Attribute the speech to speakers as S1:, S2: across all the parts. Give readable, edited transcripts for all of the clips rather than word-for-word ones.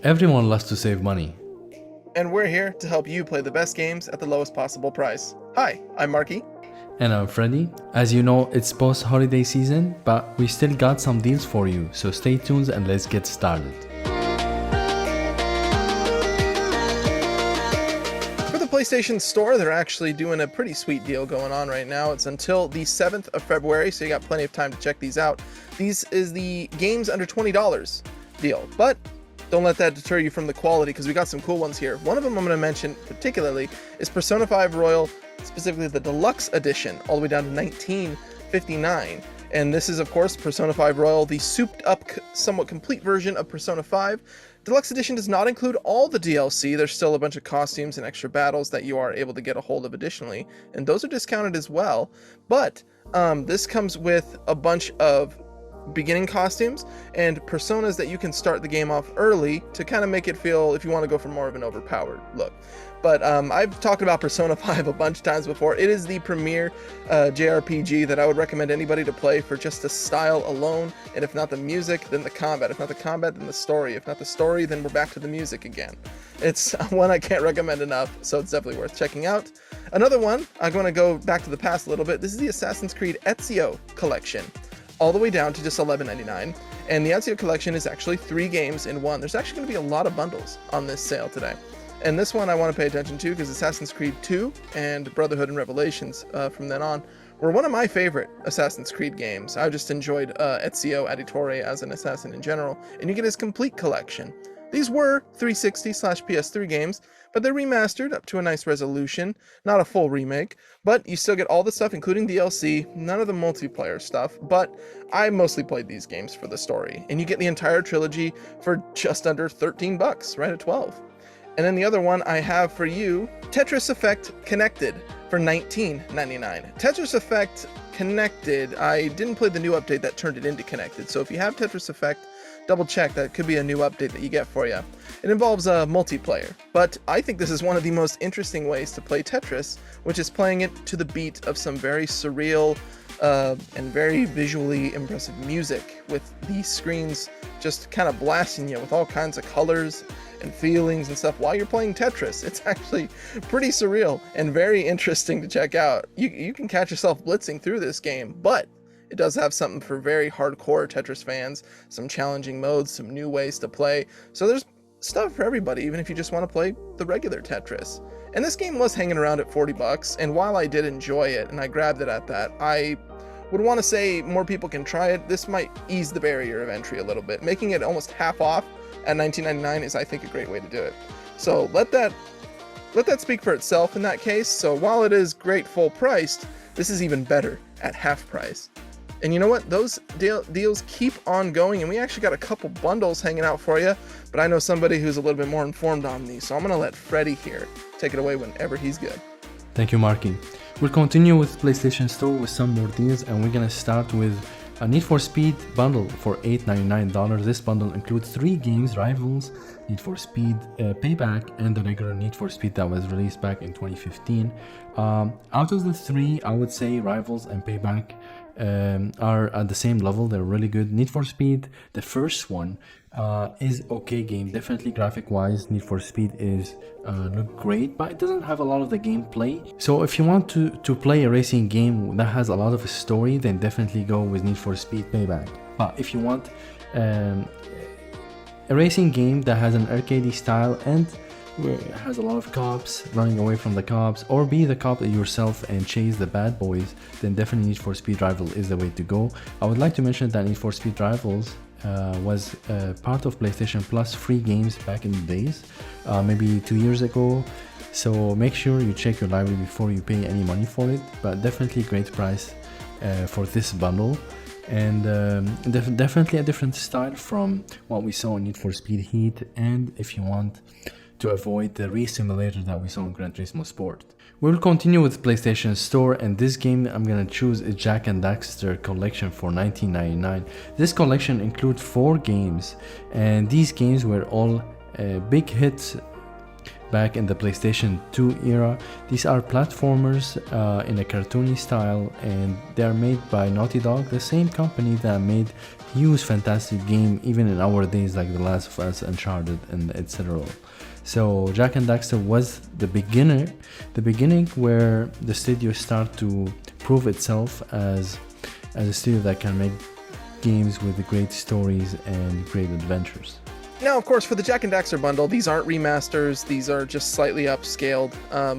S1: Everyone loves to save money.
S2: And we're here to help you play the best games at the lowest possible price. Hi, I'm Marky.
S1: And I'm Freddy. As you know, it's post-holiday season, but we still got some deals for you, so stay tuned and let's get started.
S2: For the PlayStation Store, they're actually doing a pretty sweet deal going on right now. It's until the 7th of February, so you got plenty of time to check these out. These is the games under $20 deal, but don't let that deter you from the quality, because we got some cool ones here. One of them I'm going to mention particularly is Persona 5 Royal, specifically the Deluxe Edition, all the way down to $19.59. And this is, of course, Persona 5 Royal, the souped-up, somewhat complete version of Persona 5. Deluxe Edition does not include all the DLC. There's still a bunch of costumes and extra battles that you are able to get a hold of additionally, and those are discounted as well. But this comes with a bunch of beginning costumes and personas that you can start the game off early to kind of make it feel, if you want to go for more of an overpowered look. But I've talked about Persona 5 a bunch of times before. It is the premier JRPG that I would recommend anybody to play for just the style alone, and if not the music, then the combat. If not the combat, then the story. If not the story, then we're back to the music again. It's one I can't recommend enough, so it's definitely worth checking out. Another one, I'm going to go back to the past a little bit. This is the Assassin's Creed Ezio collection, all the way down to just $11.99. And the Ezio collection is actually 3 games in one. There's actually going to be a lot of bundles on this sale today. And this one I want to pay attention to because Assassin's Creed 2 and Brotherhood and Revelations from then on were one of my favorite Assassin's Creed games. I just enjoyed Ezio Auditore as an assassin in general, and you get his complete collection. These were 360/PS3 games, but they're remastered up to a nice resolution, not a full remake, but you still get all the stuff including DLC, none of the multiplayer stuff, but I mostly played these games for the story, and you get the entire trilogy for just under $13, right at 12. And then the other one I have for you, Tetris Effect Connected for $19.99. Tetris Effect Connected, I didn't play the new update that turned it into Connected, so if you have Tetris Effect, double check, that could be a new update that you get for you. It involves a multiplayer, but I think this is one of the most interesting ways to play Tetris, which is playing it to the beat of some very surreal and very visually impressive music, with the screens just kind of blasting you with all kinds of colors and feelings and stuff while you're playing Tetris. It's actually pretty surreal and very interesting to check out. You can catch yourself blitzing through this game, but it does have something for very hardcore Tetris fans, some challenging modes, some new ways to play. So there's stuff for everybody, even if you just want to play the regular Tetris. And this game was hanging around at $40, and while I did enjoy it and I grabbed it at that, I would want to say more people can try it. This might ease the barrier of entry a little bit. Making it almost half off at $19.99 is, I think, a great way to do it. So let that speak for itself in that case. So while it is great full priced, this is even better at half price. And you know what? Those deals keep on going, and we actually got a couple bundles hanging out for you, but I know somebody who's a little bit more informed on these, so I'm going to let Freddy here take it away whenever he's good.
S1: Thank you, Marky. We'll continue with PlayStation Store with some more deals, and we're going to start with a Need for Speed bundle for $8.99. This bundle includes 3 games: Rivals, Need for Speed Payback, and the regular Need for Speed that was released back in 2015. Out of the 3, I would say Rivals and Payback are at the same level. They're really good. Need for Speed, the first one, is okay game. Definitely graphic wise, Need for Speed is look great, but it doesn't have a lot of the gameplay. So if you want to play a racing game that has a lot of a story, then definitely go with Need for Speed Payback. But if you want a racing game that has an arcade style and where it has a lot of cops running away from the cops, or be the cop yourself and chase the bad boys, then definitely Need for Speed Rival is the way to go. I would like to mention that Need for Speed Rivals was part of PlayStation Plus free games back in the days, maybe 2 years ago. So make sure you check your library before you pay any money for it, but definitely great price for this bundle. And definitely a different style from what we saw in Need for Speed Heat, and if you want to avoid the race simulator that we saw in Gran Turismo Sport. We'll continue with PlayStation Store, and this game I'm gonna choose is Jak and Daxter Collection for $19.99. This collection includes 4 games, and these games were all big hits back in the PlayStation 2 era. These are platformers in a cartoony style, and they are made by Naughty Dog, the same company that made huge fantastic game even in our days like The Last of Us, Uncharted, and etc. So Jak and Daxter was the beginning where the studio start to prove itself as a studio that can make games with great stories and great adventures.
S2: Now, of course, for the Jak and Daxter bundle, these aren't remasters. These are just slightly upscaled,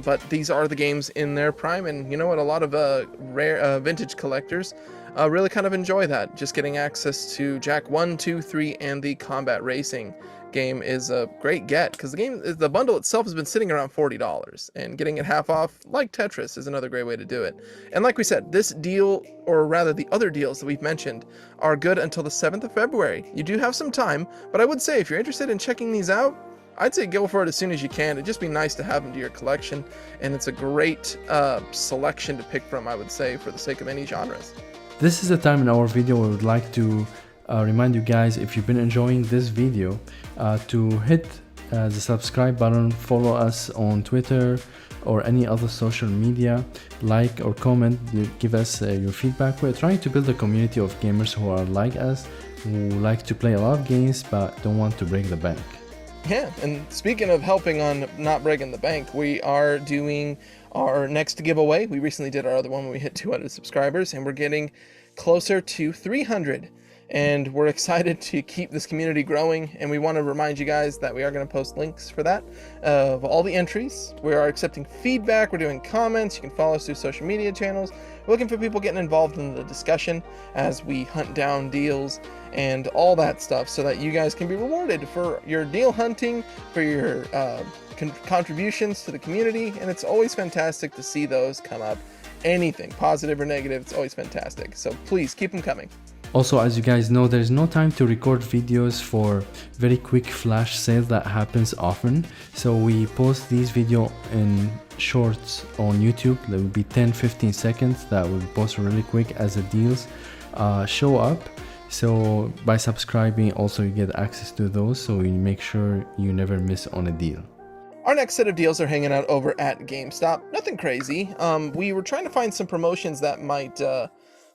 S2: but these are the games in their prime. And you know what? A lot of rare vintage collectors really kind of enjoy that. Just getting access to Jak 1, 2, 3, and the combat racing game is a great get, because the bundle itself has been sitting around $40, and getting it half off, like Tetris, is another great way to do it. And like we said, this deal, or rather the other deals that we've mentioned, are good until the 7th of February. You do have some time, but I would say if you're interested in checking these out, I'd say go for it as soon as you can. It'd just be nice to have them to your collection, and it's a great selection to pick from, I would say, for the sake of any genres.
S1: This is the time in our video where we would like to remind you guys, if you've been enjoying this video, to hit the subscribe button, follow us on Twitter or any other social media, like or comment, give us your feedback. We're trying to build a community of gamers who are like us, who like to play a lot of games but don't want to break the bank.
S2: Yeah, and speaking of helping on not breaking the bank, we are doing our next giveaway. We recently did our other one when we hit 200 subscribers, and we're getting closer to 300. And we're excited to keep this community growing, and we want to remind you guys that we are going to post links for that of all the entries. We are accepting feedback, we're doing comments, you can follow us through social media channels. We're looking for people getting involved in the discussion as we hunt down deals and all that stuff, so that you guys can be rewarded for your deal hunting, for your contributions to the community. And it's always fantastic to see those come up. Anything positive or negative, it's always fantastic, so please keep them coming.
S1: Also, as you guys know, there's no time to record videos for very quick flash sales that happens often. So we post these videos in shorts on YouTube. There will be 10-15 seconds that will post really quick as the deals show up. So by subscribing, also you get access to those, so you make sure you never miss on a deal.
S2: Our next set of deals are hanging out over at GameStop. Nothing crazy. We were trying to find some promotions that might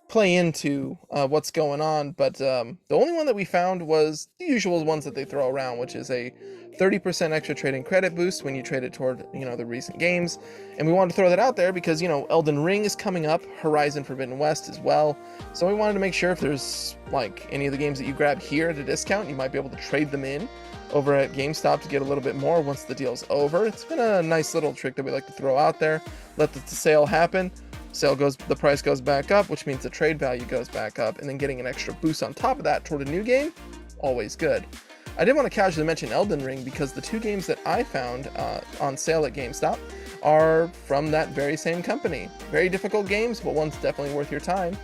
S2: play into what's going on, but the only one that we found was the usual ones that they throw around, which is a 30% extra trading credit boost when you trade it toward, the recent games. And we wanted to throw that out there because, Elden Ring is coming up, Horizon Forbidden West as well. So we wanted to make sure if there's like any of the games that you grab here at a discount, you might be able to trade them in over at GameStop to get a little bit more once the deal's over. It's been a nice little trick that we like to throw out there. Let the sale happen. The price goes back up, which means the trade value goes back up, and then getting an extra boost on top of that toward a new game, always good. I did want to casually mention Elden Ring because the two games that I found on sale at GameStop are from that very same company. Very difficult games, but one's definitely worth your time.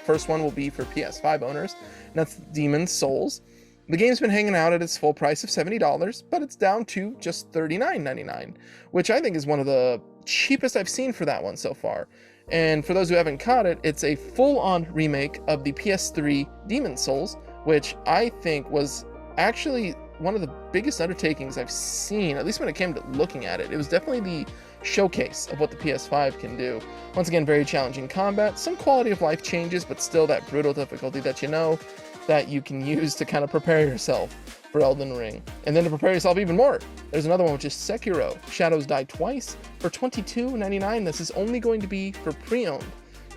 S2: First one will be for PS5 owners, and that's Demon's Souls. The game's been hanging out at its full price of $70, but it's down to just $39.99, which I think is one of the cheapest I've seen for that one so far. And for those who haven't caught it, it's a full-on remake of the PS3 Demon's Souls, which I think was actually one of the biggest undertakings I've seen, at least when it came to looking at it. It was definitely the showcase of what the PS5 can do. Once again, very challenging combat, some quality of life changes, but still that brutal difficulty that you can use to kind of prepare yourself for Elden Ring. And then to prepare yourself even more, there's another one, which is Sekiro, Shadows Die Twice, for $22.99. This is only going to be for pre-owned.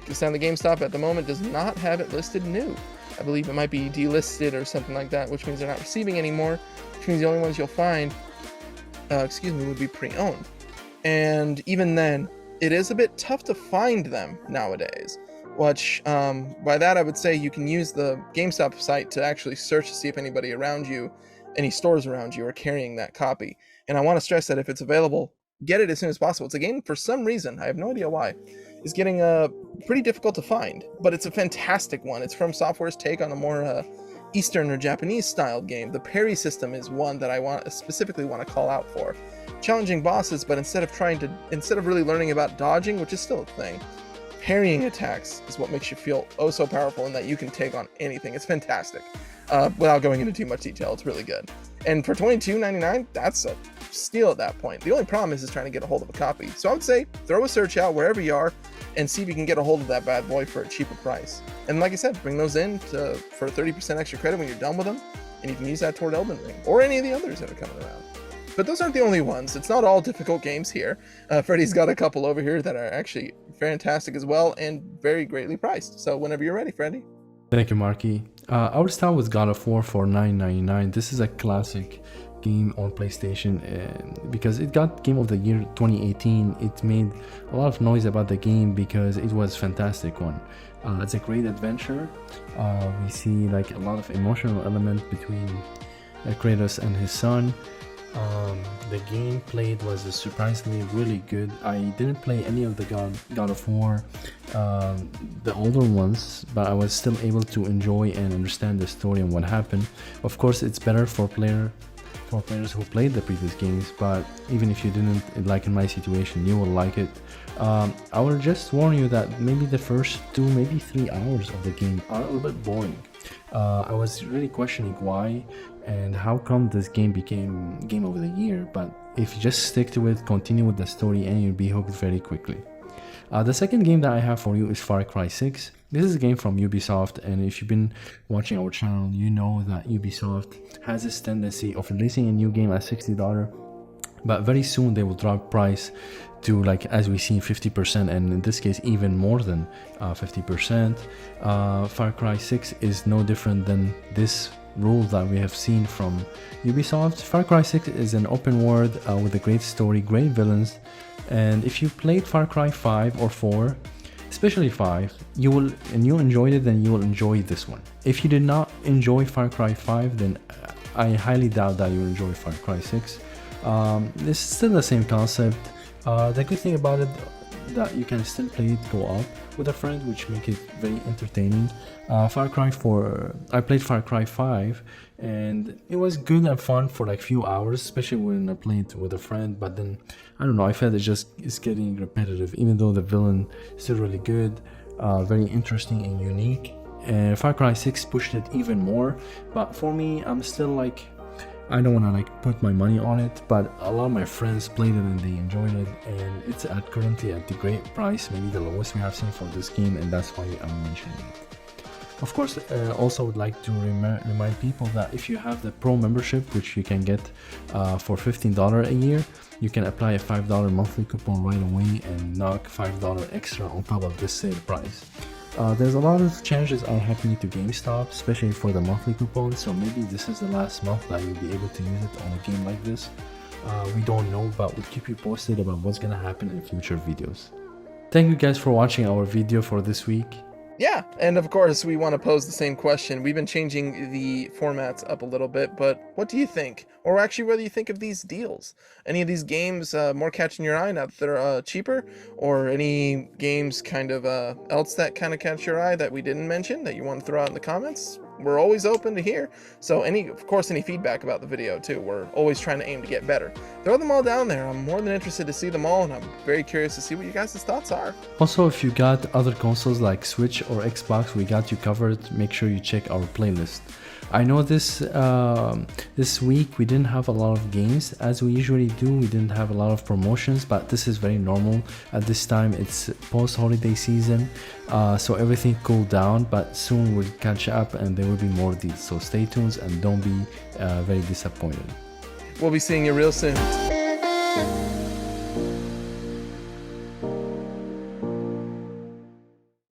S2: This time the GameStop at the moment does not have it listed new. I believe it might be delisted or something like that, which means they're not receiving anymore, which means the only ones you'll find, would be pre-owned. And even then, it is a bit tough to find them nowadays. Which, by that I would say you can use the GameStop site to actually search to see if anybody around you, any stores around you, are carrying that copy. And I want to stress that if it's available, get it as soon as possible. It's a game, for some reason, I have no idea why, is getting pretty difficult to find, but it's a fantastic one. It's from Software's take on a more Eastern or Japanese styled game. The parry system is one that I specifically want to call out for. Challenging bosses, but instead of really learning about dodging, which is still a thing, parrying attacks is what makes you feel oh so powerful, and that you can take on anything. It's fantastic. Without going into too much detail, it's really good. And for $22.99, that's a steal at that point. The only problem is trying to get a hold of a copy. So I would say throw a search out wherever you are and see if you can get a hold of that bad boy for a cheaper price. And like I said, bring those in for 30% extra credit when you're done with them, and you can use that toward Elden Ring or any of the others that are coming around. But those aren't the only ones. It's not all difficult games here. Freddy's got a couple over here that are actually fantastic as well and very greatly priced. So whenever you're ready, Freddy.
S1: Thank you, Marky. I would start with God of War for $9.99. This is a classic game on PlayStation because it got Game of the Year 2018. It made a lot of noise about the game because it was a fantastic one. It's a great adventure. We see like a lot of emotional element between Kratos and his son. The game played was surprisingly really good. I didn't play any of the God of War, the older ones, but I was still able to enjoy and understand the story and what happened. Of course, it's better for players who played the previous games, but even if you didn't, like in my situation, you will like it. I will just warn you that maybe the first 2, maybe 3 hours of the game are a little bit boring. I was really questioning why and how come this game became Game of the Year, but if you just stick to it, continue with the story, and you'll be hooked very quickly. The second game that I have for you is Far Cry 6. This is a game from Ubisoft, and if you've been watching our channel, you know that Ubisoft has this tendency of releasing a new game at $60, but very soon they will drop price to, like as we see, 50%, and in this case even more than 50%. Far Cry 6 is no different than this rule that we have seen from Ubisoft. Far Cry 6 is an open world with a great story, great villains, and if you played Far Cry 5 or 4, especially 5, you enjoyed it, then you will enjoy this one. If you did not enjoy Far Cry 5, then I highly doubt that you will enjoy Far Cry 6. It's still the same concept. The good thing about it that you can still play it co-op with a friend, which make it very entertaining. Far Cry 4, I played Far Cry 5 and it was good and fun for like few hours, especially when I played with a friend, but then I don't know, I felt it's getting repetitive, even though the villain is still really good, very interesting and unique. And Far Cry 6 pushed it even more, but for me, I'm still like, I don't want to like put my money on it, but a lot of my friends played it and they enjoyed it, and it's currently at the great price, maybe the lowest we have seen for this game, and that's why I'm mentioning it. Of course, also would like to remind people that if you have the Pro membership, which you can get for $15 a year, you can apply a $5 monthly coupon right away and knock $5 extra on top of this sale price. There's a lot of changes are happening to GameStop, especially for the monthly coupon, so maybe this is the last month that you'll be able to use it on a game like this. We don't know, but we'll keep you posted about what's gonna happen in future videos. Thank you guys for watching our video for this week.
S2: Yeah, and of course we want to pose the same question. We've been changing the formats up a little bit, but what do you think? Or actually, what do you think of these deals? Any of these games more catching your eye now that they're cheaper? Or any games kind of else that kind of catch your eye that we didn't mention that you want to throw out in the comments? We're always open to hear. So of course, any feedback about the video too. We're always trying to aim to get better. Throw them all down there. I'm more than interested to see them all, and I'm very curious to see what you guys' thoughts are.
S1: Also, if you got other consoles like Switch or Xbox, we got you covered. Make sure you check our playlist. I know this week we didn't have a lot of games as we usually do. We didn't have a lot of promotions, but this is very normal at this time. It's post-holiday season, so everything cooled down, but soon we'll catch up and there will be more deals. So stay tuned and don't be very disappointed.
S2: We'll be seeing you real soon.